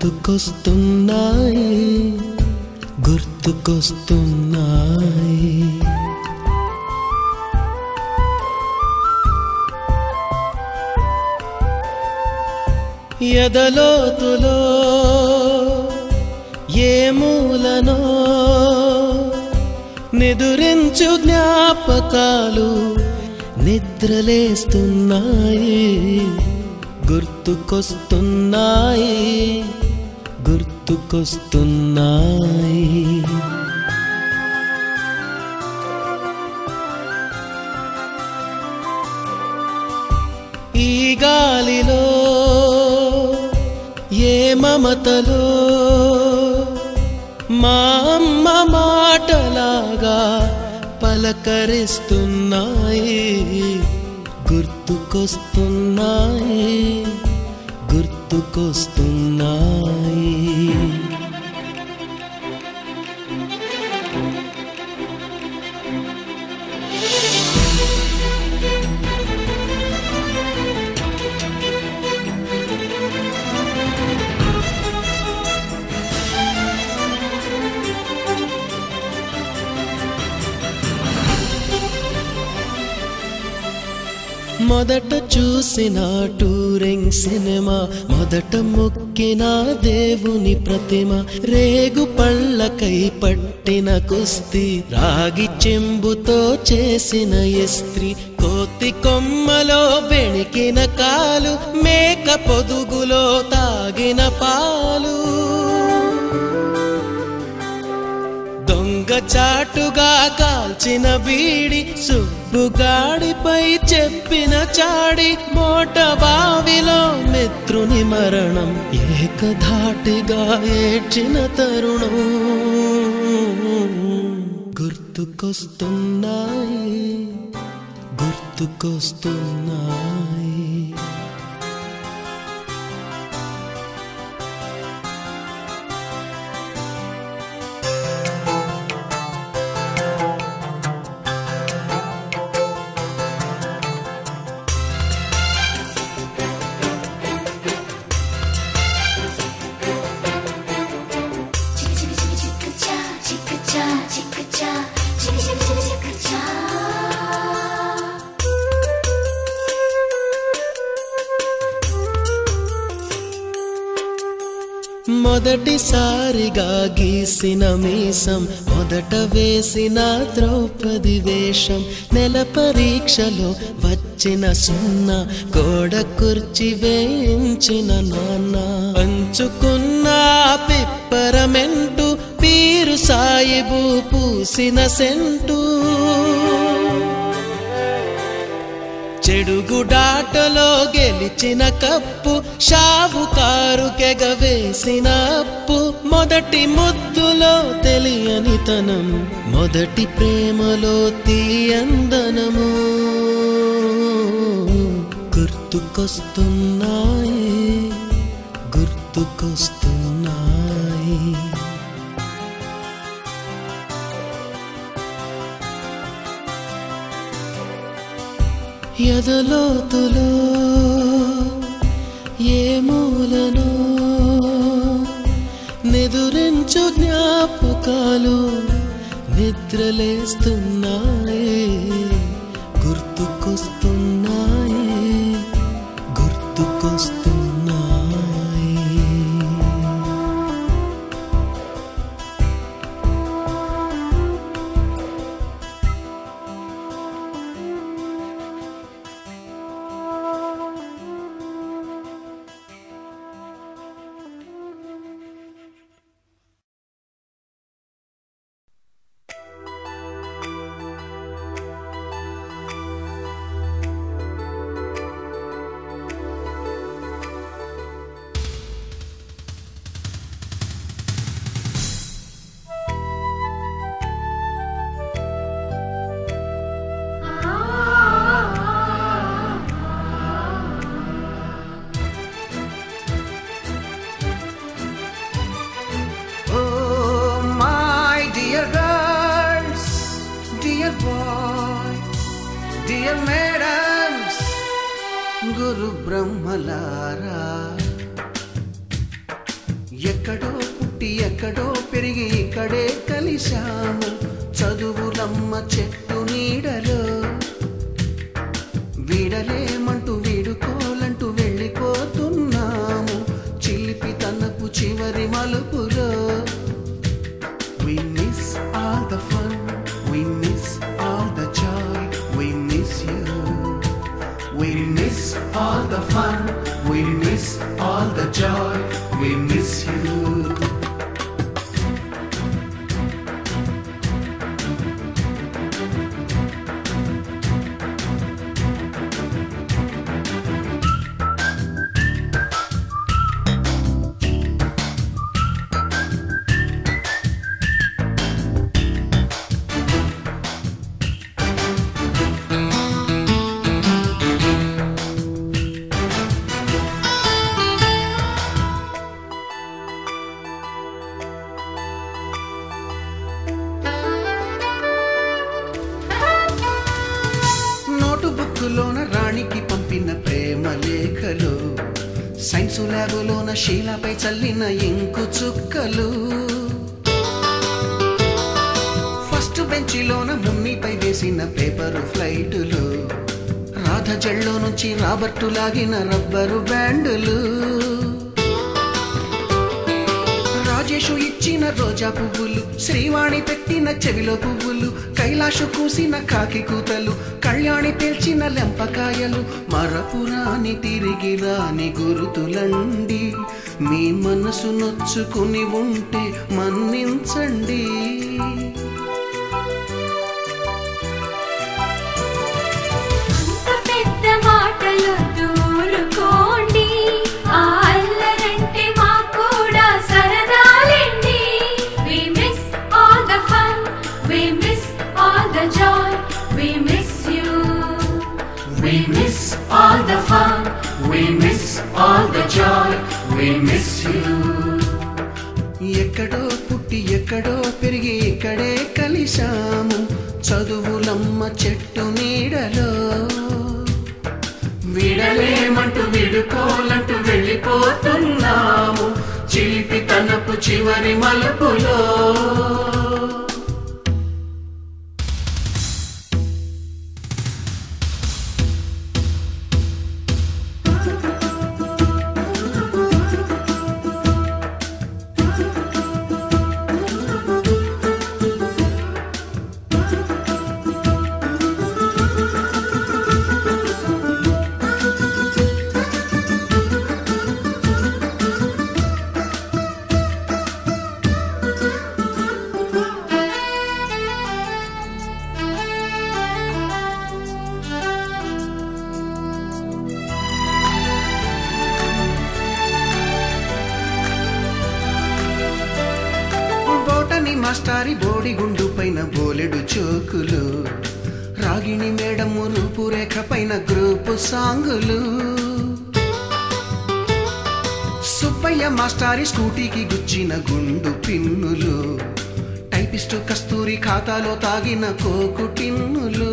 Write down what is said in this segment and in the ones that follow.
గుర్తుకొస్తున్నాయి గుర్తుకొస్తున్నాయి ఎదలోతులో ఏ మూలనో నిదురించు జ్ఞాపకాలు నిద్రలేస్తున్నాయి గుర్తుకొస్తున్నాయి గుర్తుకొస్తున్నాయి ఈ గాలిలో ఏ మమతలో మా అమ్మ మాటలాగా పలకరిస్తున్నాయి గుర్తుకొస్తున్నాయి గుర్తుకొస్తున్నాయి మొదట చూసిన టూరింగ్ సినిమా మొదట మొక్కిన దేవుని ప్రతిమ రేగు పళ్ళకై పట్టిన కుస్తీ రాగి చెంబుతో చేసిన ఇస్త్రీ కోతి కొమ్మలో బెణికిన కాలు మేక పొదుగులో తాగిన పాలు దొంగ చాటుగా కాల్చిన బీడి సుబ్బుగాడిపై చెప్పిన చాడి మోట బావిలో మిత్రుని మరణం ఏకధాటిగా ఏడ్చిన తరుణం గుర్తుకొస్తున్నాయి గుర్తుకొస్తున్నాయి మొదటిసారిగా గీసిన మీసం మొదట వేసిన ద్రౌపది వేషం నెల పరీక్షలో వచ్చిన సున్నా గోడ కుర్చీ వేయించిన నాన్న పంచుకున్న పిప్పరమెంటు పీరు సాయిబు పూసిన సెంటు చెడుగుడాటలో గెలిచిన కప్పు షావుకారు కెగవేసిన అప్పు మొదటి ముద్దులో తెలియనితనం మొదటి ప్రేమలో తీయందనము గుర్తుకొస్తున్నాయి గుర్తుకొస్తున్నాయి ఎదలోతులో ఏ మూలనో నిదురించు జ్ఞాపకాలు నిద్రలేస్తున్నాయి గుర్తుకొస్తున్నాయి గుర్తుకొస్తున్నాయి dear madams, Guru Brahmalara, ఎక్కడో పుట్టి ఎక్కడో పెరిగి ఇక్కడే కలిశాము చదువులమ్మ చెట్టు నీడలో వీడలేమంటూ వీడుకోలంటూ వెళ్ళిపోతున్నాము చిలిపి తనపు చివరి మలుపులో We miss all the fun, we miss all the joy, we miss you. We miss all the fun, we miss all the joy, we miss you. బుక్కులోన రాణికి పంపిన ప్రేమ లేఖలు సైన్సు ల్యాబులోన శీలపై చల్లిన ఇంకు చుక్కలు ఫస్ట్ బెంచిలోన మున్నిపై వేసిన పేపరు ఫ్లైటులు రాధ జల్లో నుంచి రాబర్టు లాగిన rubber బ్యాండులు Rajesh ఇచ్చిన రోజా పువ్వులు శ్రీవాణి పెట్టిన చెవిలో పువ్వులు కైలాషు కూసిన కాకి కూతలు కళ్యాణి పేల్చిన లెంపకాయలు మరపురాని తిరిగి రాని గురుతులండి మీ మనసు నొచ్చుకుని ఉంటే మన్నించండి We miss all the fun, we miss all the joy, we miss you. ఎక్కడో పుట్టి ఎక్కడో పెరిగి ఇక్కడే కలిశాము చదువులమ్మ చెట్టు నీడలో వీడలేమంటూ వీడుకోలంటూ వెళ్ళిపోతున్నాము చిలిపి తనపు చివరి మలుపులో మాస్టారి బోడిగుండు పైన బోలెడు చోకులు రాగిణి మేడము రూపురేఖ పైన గ్రూపు సాంగులు సుబ్బయ్య మాస్టారి స్కూటీకి గుచ్చిన గుండు పిన్నులు టైపిస్టు కస్తూరి ఖాతాలో తాగిన కోకు టిన్నులు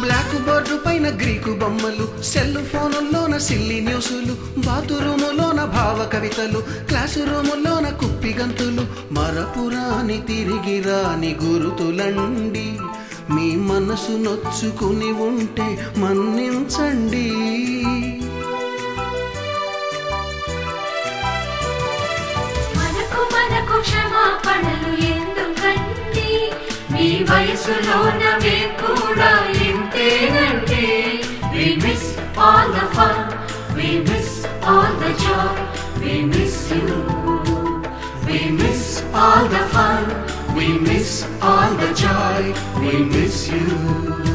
బ్లాక్ బోర్డు పైన గ్రీకు బొమ్మలు సెల్ ఫోనుల్లోన సిల్లి న్యూసులు బాతురూములోన భావ కవితలు క్లాసు రూములోన కుప్పి గంతులు మరపురాని తిరిగి రాని గురుతులండి మీ మనసు నొచ్చుకుని ఉంటే మన్నించండి మనకు క్షమాపణలు ఎందుకండి మీ వయసులోన మేము కూడా ఇంతేనండి We miss all the fun, we miss all the joy, we miss you. We miss all the fun, we miss all the joy, we miss you.